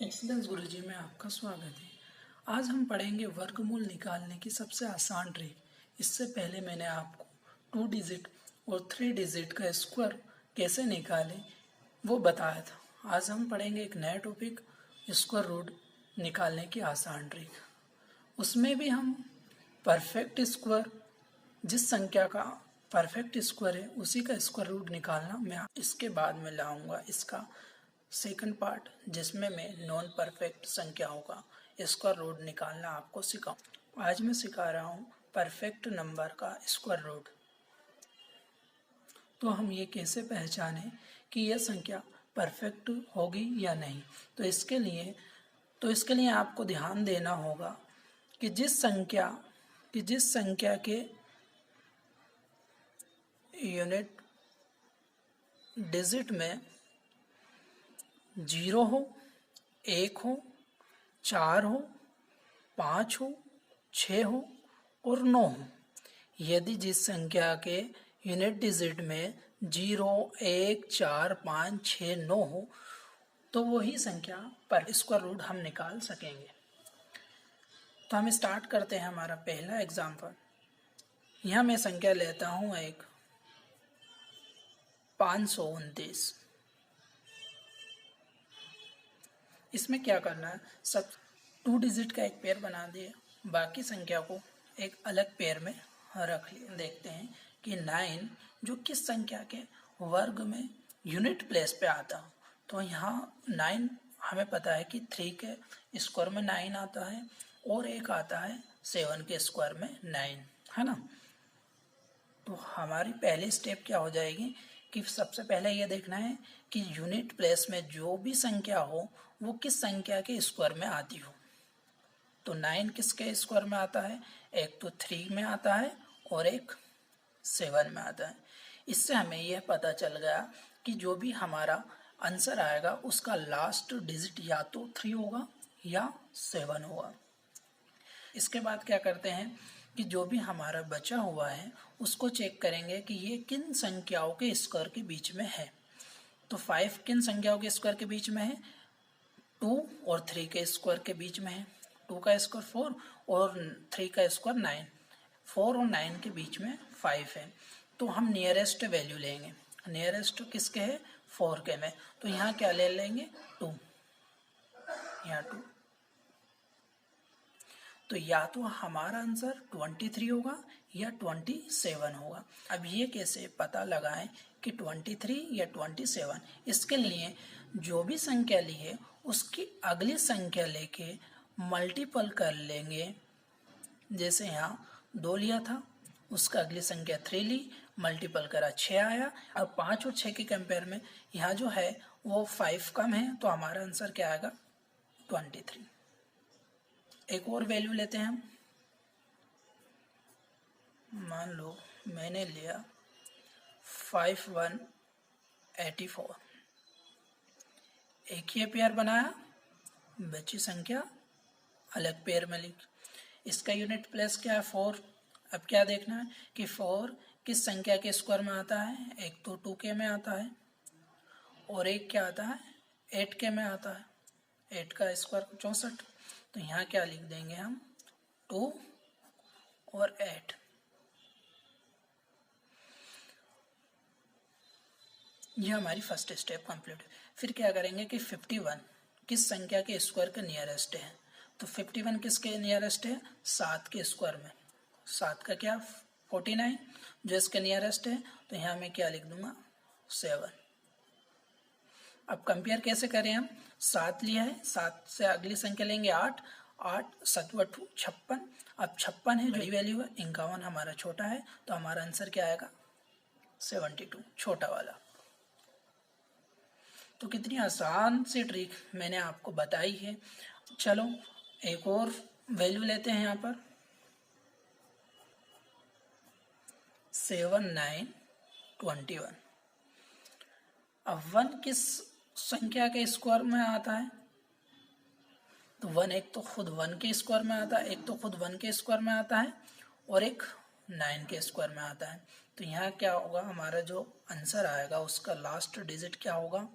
Excellence गुरुजी में आपका स्वागत है। आज हम पढ़ेंगे वर्गमूल निकालने की सबसे आसान ट्रिक। इससे पहले मैंने आपको 2 डिजिट और 3 डिजिट का स्क्वायर कैसे निकालें वो बताया था। आज हम पढ़ेंगे एक नया टॉपिक, स्क्वायर रूट निकालने की आसान ट्रिक। उसमें भी हम परफेक्ट स्क्वायर, जिस संख्या का परफेक्ट स्क्वायर है उसी का स्क्वायर रूट निकालना मैं इसके बाद में लाऊंगा। इसका सेकंड पार्ट जिसमें मैं नॉन परफेक्ट संख्याओं का स्क्वायर रूट निकालना आपको सिखाऊं। आज मैं सिखा रहा हूँ परफेक्ट नंबर का स्क्वायर रूट। तो हम ये कैसे पहचानें कि यह संख्या परफेक्ट होगी या नहीं। तो इसके लिए आपको ध्यान देना होगा कि जिस संख्या के यूनिट डिजिट में 0 हो, 1 हो, 4 हो, 5 हो, 6 हो और 9 हो। यदि जिस संख्या के यूनिट डिजिट में 0, 1, 4, 5, 6, 9 हो तो वही संख्या पर स्क्वायर रूट हम निकाल सकेंगे। तो हम स्टार्ट करते हैं हमारा पहला एग्जाम्पल। यहाँ मैं संख्या लेता हूँ एक 529। इसमें क्या करना है, सब 2 डिजिट का एक पेयर बना दिए, बाकी संख्या को एक अलग पेयर में रख लिए। देखते हैं कि 9 जो किस संख्या के वर्ग में यूनिट प्लेस पे आता। तो यहाँ 9 हमें पता है कि 3 के स्क्वायर में 9 आता है और एक आता है 7 के स्क्वायर में 9, है ना। तो हमारी पहली स्टेप क्या हो जाएगी कि सबसे पहले ये देखना है कि यूनिट प्लेस में जो भी संख्या हो वो किस संख्या के स्क्वायर में आती हो। तो 9 किसके स्क्वायर में आता है, एक तो 3 में आता है और एक 7 में आता है। इससे हमें यह पता चल गया कि जो भी हमारा आंसर आएगा उसका लास्ट डिजिट या तो 3 होगा या 7 होगा। इसके बाद क्या करते हैं कि जो भी हमारा बचा हुआ है उसको चेक करेंगे कि ये किन संख्याओं के स्क्वायर के बीच में है। तो 5 किन संख्याओं के स्क्वायर के बीच में है, 2 और 3 के स्क्वायर के बीच में है। 2 का स्क्वायर 4 और 3 का स्क्वायर 9, 4 और 9 के बीच में 5 है। तो हम नियरेस्ट वैल्यू लेंगे। नियरेस्ट किसके है, 4 के में। तो यहाँ क्या ले लेंगे, 2, यहाँ 2। तो या तो हमारा आंसर 23 होगा या 27 होगा। अब ये कैसे पता लगाएं कि 23 या 27। इसके लिए जो भी संख्या ली है उसकी अगली संख्या लेके मल्टीपल कर लेंगे। जैसे यहाँ 2 लिया था, उसका अगली संख्या 3 ली, मल्टीपल करा 6 आया। अब 5 और 6 के कंपेयर में यहाँ जो है वो 5 कम है, तो हमारा आंसर क्या आएगा, 23। एक और वैल्यू लेते हैं हम। मान लो मैंने लिया 5184। एक ही पेयर बनाया, बची संख्या अलग पेयर में लिख। इसका यूनिट प्लेस क्या है, 4। अब क्या देखना है कि 4 किस संख्या के स्क्वायर में आता है। एक तो 2 के में आता है और एक क्या आता है, 8 के में आता है। 8 का स्क्वायर 64। तो यहाँ क्या लिख देंगे हम, 2 और 8। यह हमारी फर्स्ट स्टेप कंप्लीट। फिर क्या करेंगे कि 51 किस संख्या के स्क्वायर के नियरेस्ट है। तो 51 किसके नियरेस्ट है, 7 के स्क्वायर में। 7 का क्या, 49 जो इसके नियरेस्ट है। तो यहाँ मैं क्या लिख दूंगा, 7। अब कंपेयर कैसे करें हम, 7 लिया है, 7 से अगली संख्या लेंगे 8, 8 7 56। अब 56 है बड़ी वैल्यू है, 51 हमारा छोटा है, तो हमारा आंसर क्या आएगा, 72, छोटा वाला। तो कितनी आसान सी ट्रिक मैंने आपको बताई है। चलो एक और वैल्यू लेते हैं यहाँ पर, 7921। अब 1 किस संख्या के स्क्वायर में आता है, तो 1 एक तो खुद 1 के स्क्वायर में आता है, एक तो खुद 1 के स्क्वायर में आता है और एक 9 के स्क्वायर में आता है। तो यहाँ क्या होगा, हमारा जो आंसर आएगा उसका लास्ट डिजिट क्या होगा,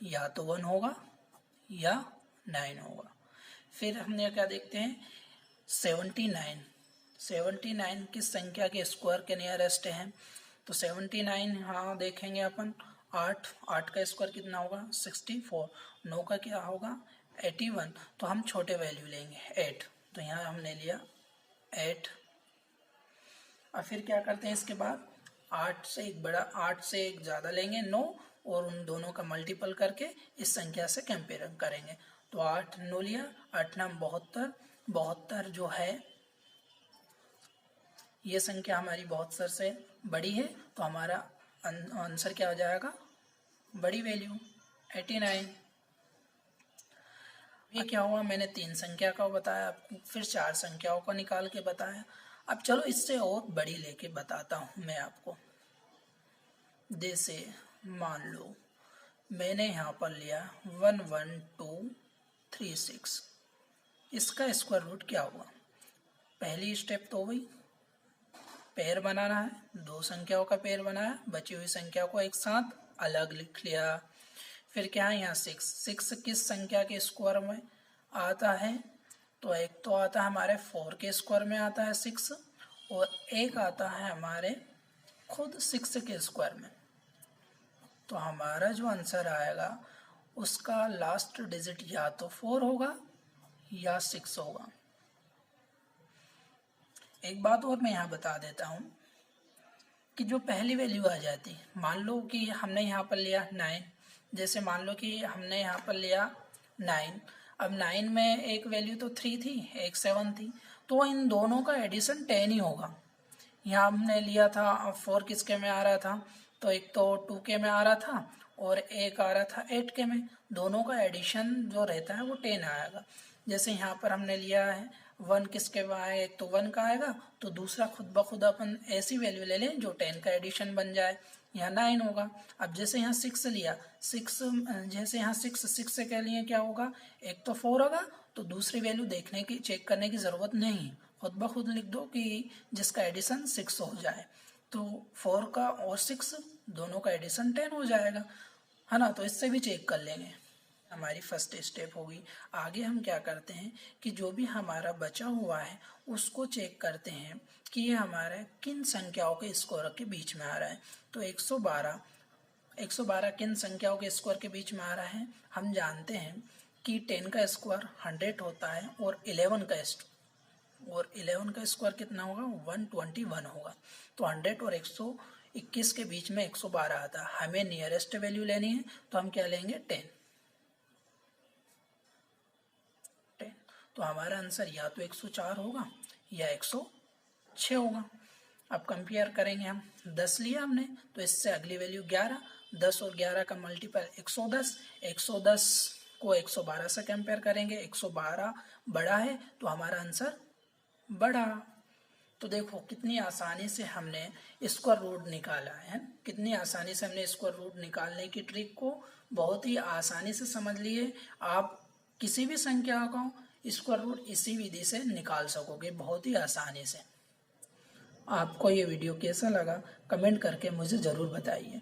या तो 1 होगा या 9 होगा। फिर हमने क्या देखते हैं 79। 79 किस संख्या के स्क्वायर के नियरेस्ट है? तो 79 हाँ देखेंगे अपन, 8 का स्क्वायर कितना होगा 64, 9 का क्या होगा 81, तो हम छोटे वैल्यू लेंगे 8, तो यहाँ हमने लिया 8। और फिर क्या करते हैं इसके बाद 8 से एक बड़ा 8 से एक ज़्यादा लेंगे 9, और उन दोनों का मल्टीपल करके इस संख्या से कंपेयर करेंगे। तो 8 9 लिया, 8 9 72, 72 जो है ये संख्या हमारी 72 से बड़ी है, तो हमारा आंसर क्या हो जाएगा बड़ी वैल्यू 89। ये क्या हुआ, मैंने 3 संख्या का बताया आपको, फिर 4 संख्याओं को निकाल के बताया। अब चलो इससे और बड़ी लेके बताता हूँ मैं आपको। जैसे मान लो मैंने यहाँ पर लिया 11236, इसका स्क्वायर रूट क्या हुआ? पहली स्टेप तो हुई पेयर बनाना है, 2 संख्याओं का पेयर बनाया, बची हुई संख्या को एक साथ अलग लिख लिया। फिर क्या है यहाँ 6 किस संख्या के स्क्वायर में आता है? तो एक तो आता है हमारे 4 के स्क्वायर में आता है 6, और एक आता है हमारे खुद 6 के स्क्वायर में। तो हमारा जो आंसर आएगा उसका लास्ट डिजिट या तो 4 होगा या 6 होगा। एक बात और मैं यहाँ बता देता हूँ कि जो पहली वैल्यू आ जाती, मान लो कि हमने यहाँ पर लिया 9, जैसे मान लो कि हमने यहाँ पर लिया 9, अब 9 में एक वैल्यू तो 3 थी, एक 7 थी, तो इन दोनों का एडिशन 10 ही होगा। यहाँ हमने लिया था 4 किसके में आ रहा था, तो एक तो 2 के में आ रहा था और एक आ रहा था 8 के में, दोनों का एडिशन जो रहता है वो 10 आएगा। जैसे यहाँ पर हमने लिया है 1 किसके में आएगा, एक तो 1 का आएगा, तो दूसरा खुद ब खुद अपन ऐसी वैल्यू ले लें जो 10 का एडिशन बन जाए, यहाँ 9 होगा। अब जैसे यहाँ 6 लिया, 6 जैसे यहाँ 6 से के लिए क्या होगा, एक तो 4 होगा, तो दूसरी वैल्यू देखने की चेक करने की ज़रूरत नहीं, खुद ब खुद लिख दो कि जिसका एडिशन 6 हो जाए, तो 4 का और 6 दोनों का एडिशन 10 हो जाएगा, है ना। तो इससे भी चेक कर लेंगे, हमारी फर्स्ट स्टेप होगी। आगे हम क्या करते हैं कि जो भी हमारा बचा हुआ है उसको चेक करते हैं कि ये हमारे किन संख्याओं के स्क्वायर के बीच में आ रहा है। तो 112 किन संख्याओं के स्क्वायर के बीच में आ रहा है? हम जानते हैं कि 10 का स्क्वायर 100 होता है, और 11 का स्क्वायर कितना होगा 121 होगा। तो 100 और 121 के बीच में 112 आता है, हमें नियरेस्ट वैल्यू लेनी है, तो हम क्या लेंगे 10। तो हमारा आंसर या तो 104 होगा या 106 होगा। अब कंपेयर करेंगे हम, 10 लिया हमने, तो इससे अगली वैल्यू 11, 10 और 11 का मल्टीपल 110, 110 को 112 से कंपेयर करेंगे, 112 बड़ा है तो हमारा आंसर बड़ा। तो देखो कितनी आसानी से हमने स्क्वायर रूट निकाला है, कितनी आसानी से हमने स्क्वायर रूट निकालने की ट्रिक को बहुत ही आसानी से समझ लिए। आप किसी भी संख्या को स्क्वायर रूट इसी विधि से निकाल सकोगे बहुत ही आसानी से। आपको ये वीडियो कैसा लगा कमेंट करके मुझे ज़रूर बताइए।